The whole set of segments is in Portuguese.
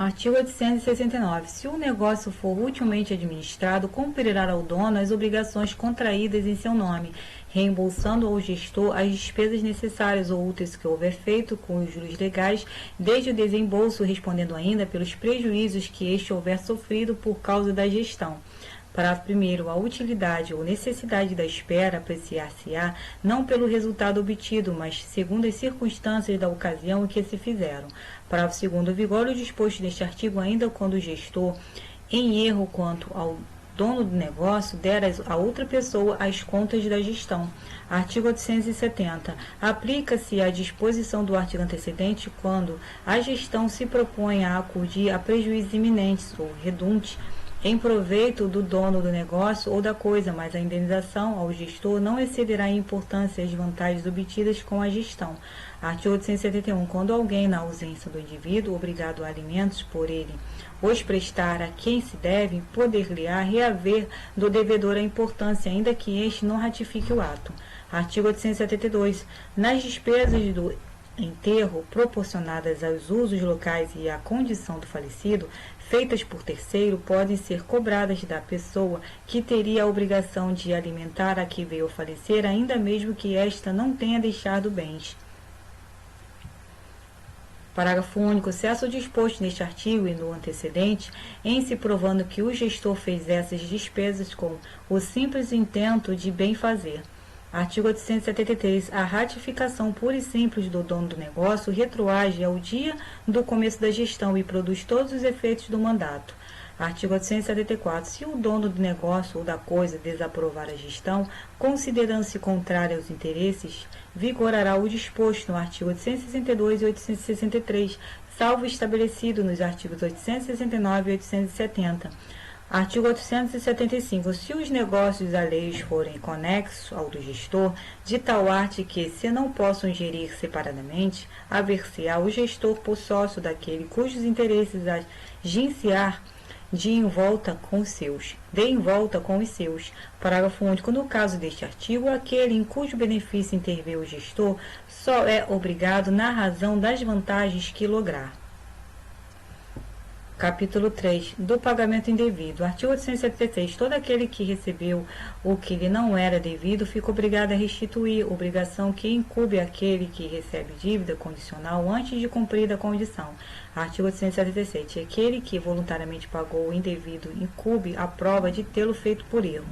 Artigo 869. Se o negócio for utilmente administrado, cumprirá ao dono as obrigações contraídas em seu nome, reembolsando ao gestor as despesas necessárias ou úteis que houver feito com os juros legais, desde o desembolso, respondendo ainda pelos prejuízos que este houver sofrido por causa da gestão. Parágrafo 1º. A utilidade ou necessidade da espera apreciar-se-á não pelo resultado obtido, mas segundo as circunstâncias da ocasião em que se fizeram. Parágrafo 2º. Vigora o disposto neste artigo ainda quando o gestor, em erro quanto ao dono do negócio, der a outra pessoa as contas da gestão. Artigo 870. Aplica-se a disposição do artigo antecedente quando a gestão se propõe a acudir a prejuízos iminentes ou redundantes em proveito do dono do negócio ou da coisa, mas a indenização ao gestor não excederá em importância as vantagens obtidas com a gestão. Artigo 871. Quando alguém, na ausência do indivíduo, obrigado a alimentos por ele os prestar a quem se deve, poder-lhe-á reaver do devedor a importância, ainda que este não ratifique o ato. Artigo 872. Nas despesas do enterro proporcionadas aos usos locais e à condição do falecido, feitas por terceiro, podem ser cobradas da pessoa que teria a obrigação de alimentar a que veio a falecer, ainda mesmo que esta não tenha deixado bens. Parágrafo único. Cessa o disposto neste artigo e no antecedente, em se provando que o gestor fez essas despesas com o simples intento de bem fazer. Artigo 873. A ratificação pura e simples do dono do negócio retroage ao dia do começo da gestão e produz todos os efeitos do mandato. Artigo 874. Se o dono do negócio ou da coisa desaprovar a gestão, considerando-se contrária aos interesses, vigorará o disposto no artigo 862 e 863, salvo estabelecido nos artigos 869 e 870. Artigo 875. Se os negócios alheios forem conexos ao do gestor, de tal arte que se não possam gerir separadamente, haver-se-á o gestor por sócio daquele cujos interesses agenciar de em volta com os seus. Parágrafo único. No caso deste artigo, aquele em cujo benefício interveio o gestor só é obrigado na razão das vantagens que lograr. Capítulo 3. Do pagamento indevido. Artigo 876. Todo aquele que recebeu o que lhe não era devido fica obrigado a restituir, obrigação que incumbe aquele que recebe dívida condicional antes de cumprida a condição. Artigo 877. Aquele que voluntariamente pagou o indevido incumbe a prova de tê-lo feito por erro.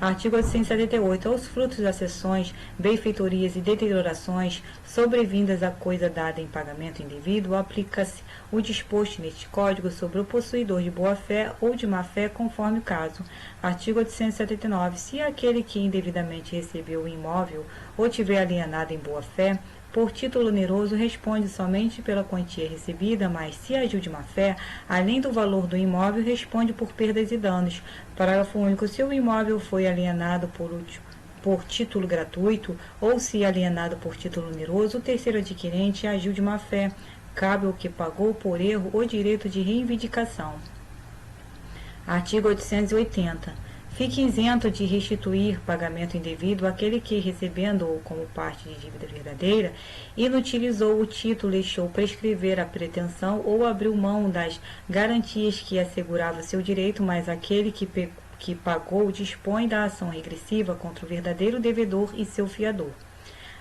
Artigo 878. Aos frutos das cessões, benfeitorias e deteriorações sobrevindas à coisa dada em pagamento indevido, aplica-se o disposto neste Código sobre o possuidor de boa-fé ou de má-fé, conforme o caso. Artigo 879. Se aquele que indevidamente recebeu o imóvel ou tiver alienado em boa-fé, por título oneroso, responde somente pela quantia recebida, mas, se agiu de má-fé, além do valor do imóvel, responde por perdas e danos. Parágrafo único. Se o imóvel foi alienado por título gratuito ou se alienado por título oneroso, o terceiro adquirente agiu de má-fé. Cabe ao que pagou por erro o direito de reivindicação. Artigo 880. Fique isento de restituir pagamento indevido aquele que, recebendo-o como parte de dívida verdadeira, inutilizou o título, deixou prescrever a pretensão ou abriu mão das garantias que assegurava seu direito, mas aquele que pagou dispõe da ação regressiva contra o verdadeiro devedor e seu fiador.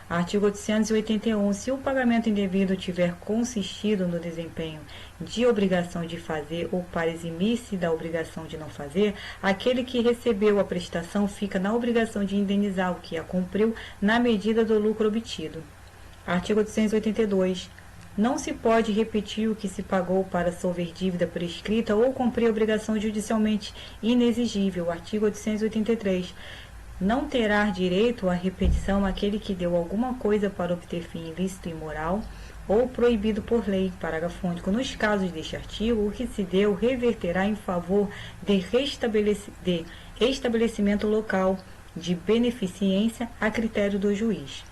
Artigo 881. Se o pagamento indevido tiver consistido no desempenho de obrigação de fazer ou para eximir-se da obrigação de não fazer, aquele que recebeu a prestação fica na obrigação de indenizar o que a cumpriu na medida do lucro obtido. Artigo 882. Não se pode repetir o que se pagou para solver dívida prescrita ou cumprir obrigação judicialmente inexigível. Artigo 883. Não terá direito à repetição aquele que deu alguma coisa para obter fim ilícito e imoral ou proibido por lei. Parágrafo único. Nos casos deste artigo, o que se deu reverterá em favor de estabelecimento local de beneficência a critério do juiz.